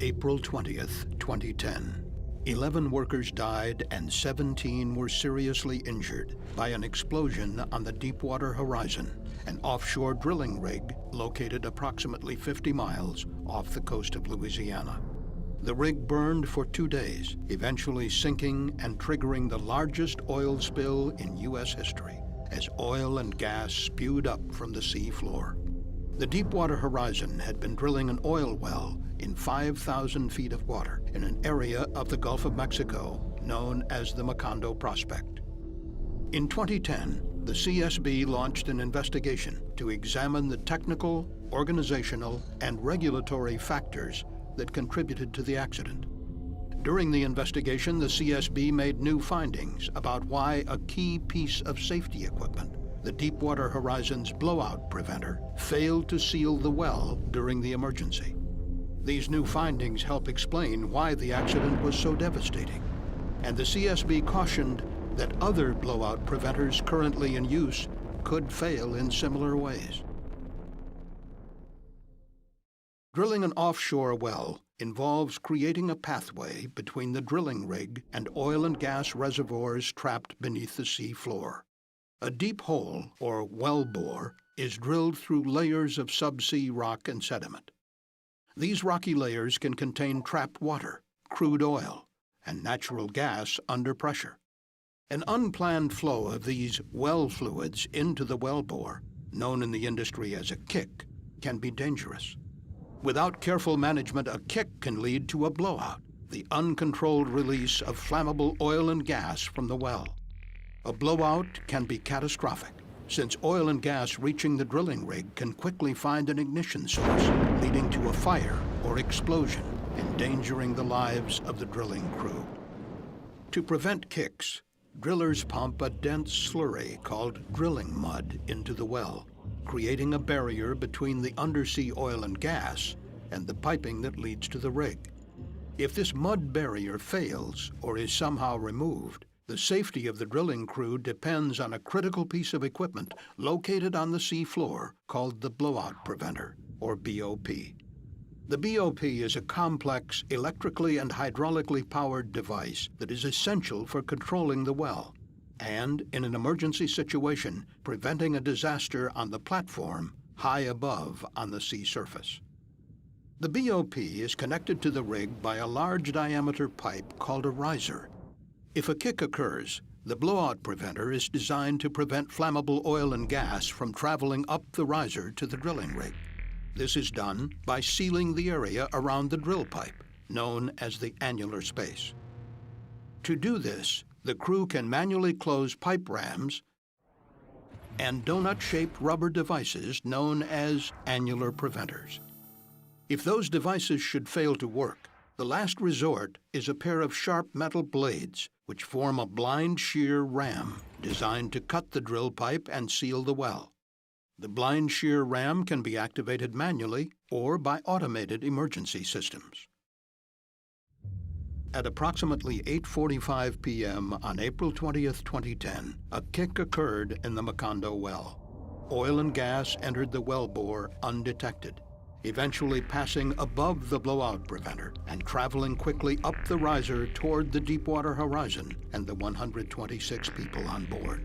April 20th, 2010. 11 workers died and 17 were seriously injured by an explosion on the Deepwater Horizon, an offshore drilling rig located approximately 50 miles off the coast of Louisiana. The rig burned for 2 days, eventually sinking and triggering the largest oil spill in U.S. history as oil and gas spewed up from the sea floor. The Deepwater Horizon had been drilling an oil well in 5,000 feet of water in an area of the Gulf of Mexico known as the Macondo Prospect. In 2010, the CSB launched an investigation to examine the technical, organizational, and regulatory factors that contributed to the accident. During the investigation, the CSB made new findings about why a key piece of safety equipment, the Deepwater Horizon's blowout preventer, failed to seal the well during the emergency. These new findings help explain why the accident was so devastating, and the CSB cautioned that other blowout preventers currently in use could fail in similar ways. Drilling an offshore well involves creating a pathway between the drilling rig and oil and gas reservoirs trapped beneath the sea floor. A deep hole, or well bore, is drilled through layers of subsea rock and sediment. These rocky layers can contain trapped water, crude oil, and natural gas under pressure. An unplanned flow of these well fluids into the wellbore, known in the industry as a kick, can be dangerous. Without careful management, a kick can lead to a blowout, the uncontrolled release of flammable oil and gas from the well. A blowout can be catastrophic, since oil and gas reaching the drilling rig can quickly find an ignition source, leading to a fire or explosion, endangering the lives of the drilling crew. To prevent kicks, drillers pump a dense slurry called drilling mud into the well, creating a barrier between the undersea oil and gas and the piping that leads to the rig. If this mud barrier fails or is somehow removed, the safety of the drilling crew depends on a critical piece of equipment located on the sea floor called the blowout preventer, or BOP. The BOP is a complex electrically and hydraulically powered device that is essential for controlling the well and, in an emergency situation, preventing a disaster on the platform high above on the sea surface. The BOP is connected to the rig by a large diameter pipe called a riser. If a kick occurs, the blowout preventer is designed to prevent flammable oil and gas from traveling up the riser to the drilling rig. This is done by sealing the area around the drill pipe, known as the annular space. To do this, the crew can manually close pipe rams and donut-shaped rubber devices known as annular preventers. If those devices should fail to work, the last resort is a pair of sharp metal blades which form a blind shear ram designed to cut the drill pipe and seal the well. The blind shear ram can be activated manually or by automated emergency systems. At approximately 8:45 p.m. on April 20th, 2010, a kick occurred in the Macondo well. Oil and gas entered the well bore undetected, eventually passing above the blowout preventer and traveling quickly up the riser toward the Deepwater Horizon and the 126 people on board.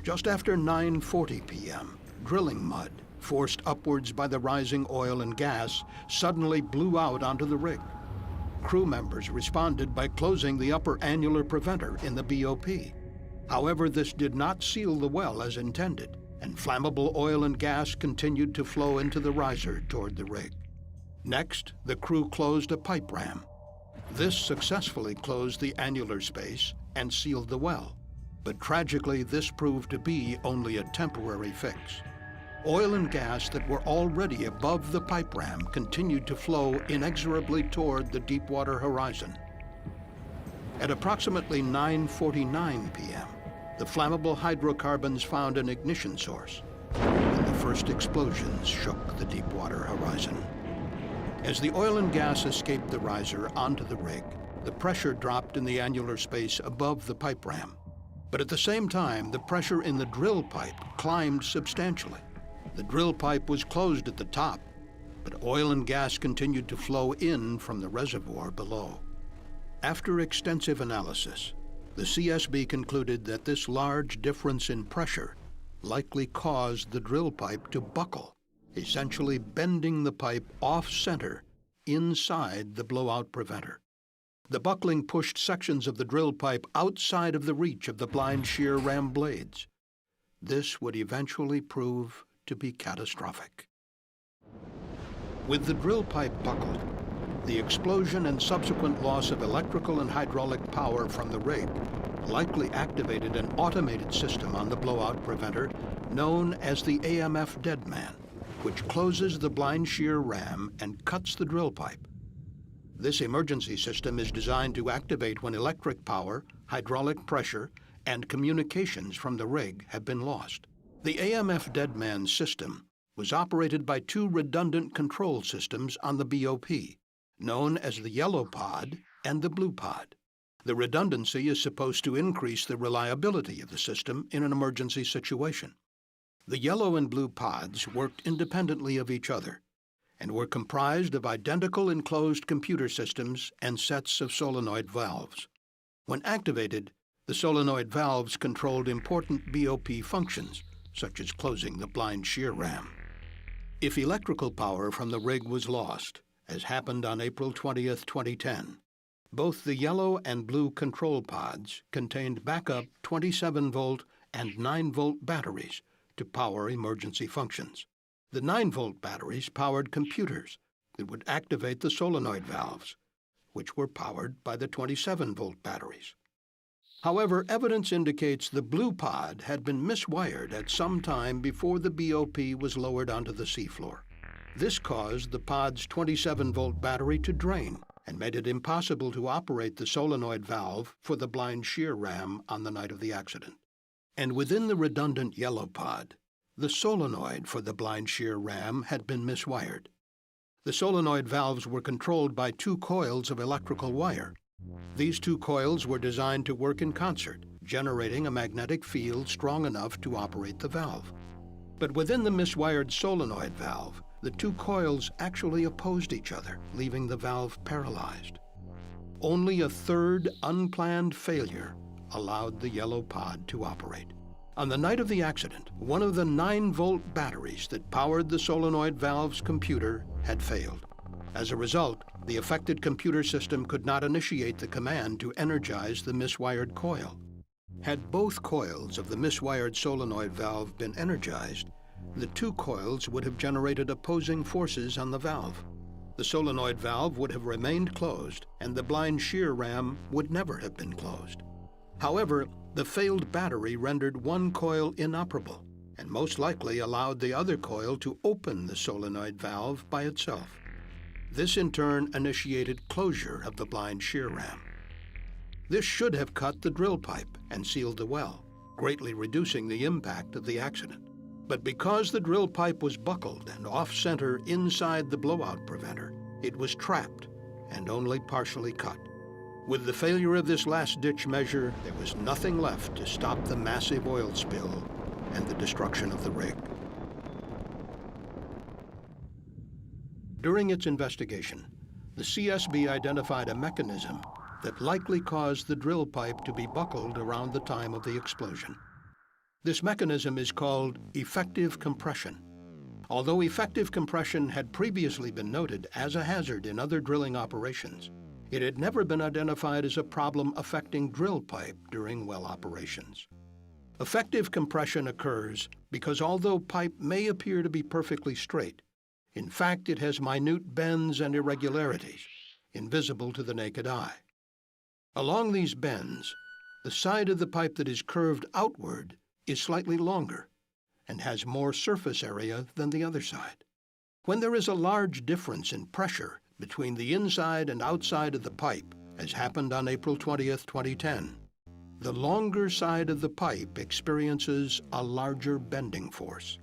Just after 9:40 p.m., drilling mud, forced upwards by the rising oil and gas, suddenly blew out onto the rig. Crew members responded by closing the upper annular preventer in the BOP. However, this did not seal the well as intended, and flammable oil and gas continued to flow into the riser toward the rig. Next, the crew closed a pipe ram. This successfully closed the annular space and sealed the well, but tragically this proved to be only a temporary fix. Oil and gas that were already above the pipe ram continued to flow inexorably toward the Deepwater Horizon. At approximately 9:49 p.m., the flammable hydrocarbons found an ignition source, and the first explosions shook the Deepwater Horizon. As the oil and gas escaped the riser onto the rig, the pressure dropped in the annular space above the pipe ram. But at the same time, the pressure in the drill pipe climbed substantially. The drill pipe was closed at the top, but oil and gas continued to flow in from the reservoir below. After extensive analysis, the CSB concluded that this large difference in pressure likely caused the drill pipe to buckle, essentially bending the pipe off-center inside the blowout preventer. The buckling pushed sections of the drill pipe outside of the reach of the blind shear ram blades. This would eventually prove to be catastrophic. With the drill pipe buckled, the explosion and subsequent loss of electrical and hydraulic power from the rig likely activated an automated system on the blowout preventer known as the AMF deadman, which closes the blind shear ram and cuts the drill pipe. This emergency system is designed to activate when electric power, hydraulic pressure, and communications from the rig have been lost. The AMF deadman system was operated by two redundant control systems on the BOP, known as the yellow pod and the blue pod. The redundancy is supposed to increase the reliability of the system in an emergency situation. The yellow and blue pods worked independently of each other and were comprised of identical enclosed computer systems and sets of solenoid valves. When activated, the solenoid valves controlled important BOP functions, such as closing the blind shear ram. If electrical power from the rig was lost, as happened on April 20, 2010, both the yellow and blue control pods contained backup 27-volt and 9-volt batteries to power emergency functions. The 9-volt batteries powered computers that would activate the solenoid valves, which were powered by the 27-volt batteries. However, evidence indicates the blue pod had been miswired at some time before the BOP was lowered onto the seafloor. This caused the pod's 27-volt battery to drain and made it impossible to operate the solenoid valve for the blind shear ram on the night of the accident. And within the redundant yellow pod, the solenoid for the blind shear ram had been miswired. The solenoid valves were controlled by two coils of electrical wire. These two coils were designed to work in concert, generating a magnetic field strong enough to operate the valve. But within the miswired solenoid valve, the two coils actually opposed each other, leaving the valve paralyzed. Only a third unplanned failure allowed the yellow pod to operate. On the night of the accident, one of the 9-volt batteries that powered the solenoid valve's computer had failed. As a result, the affected computer system could not initiate the command to energize the miswired coil. Had both coils of the miswired solenoid valve been energized, the two coils would have generated opposing forces on the valve. The solenoid valve would have remained closed, and the blind shear ram would never have been closed. However, the failed battery rendered one coil inoperable, and most likely allowed the other coil to open the solenoid valve by itself. This in turn initiated closure of the blind shear ram. This should have cut the drill pipe and sealed the well, greatly reducing the impact of the accident. But because the drill pipe was buckled and off-center inside the blowout preventer, it was trapped and only partially cut. With the failure of this last-ditch measure, there was nothing left to stop the massive oil spill and the destruction of the rig. During its investigation, the CSB identified a mechanism that likely caused the drill pipe to be buckled around the time of the explosion. This mechanism is called effective compression. Although effective compression had previously been noted as a hazard in other drilling operations, it had never been identified as a problem affecting drill pipe during well operations. Effective compression occurs because although pipe may appear to be perfectly straight, in fact it has minute bends and irregularities, invisible to the naked eye. Along these bends, the side of the pipe that is curved outward is slightly longer and has more surface area than the other side. When there is a large difference in pressure between the inside and outside of the pipe, as happened on April 20th, 2010, the longer side of the pipe experiences a larger bending force.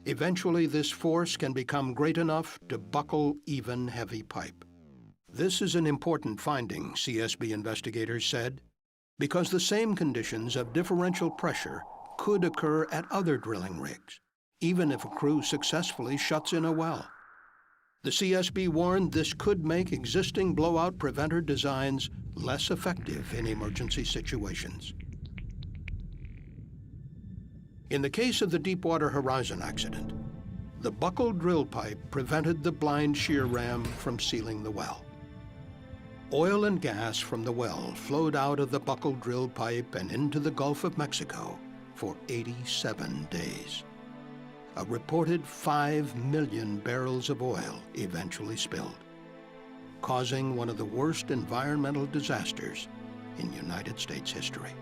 Eventually, this force can become great enough to buckle even heavy pipe. This is an important finding, CSB investigators said, because the same conditions of differential pressure could occur at other drilling rigs, even if a crew successfully shuts in a well. The CSB warned this could make existing blowout preventer designs less effective in emergency situations. In the case of the Deepwater Horizon accident, the buckled drill pipe prevented the blind shear ram from sealing the well. Oil and gas from the well flowed out of the buckled drill pipe and into the Gulf of Mexico for 87 days. A reported 5 million barrels of oil eventually spilled, causing one of the worst environmental disasters in United States history.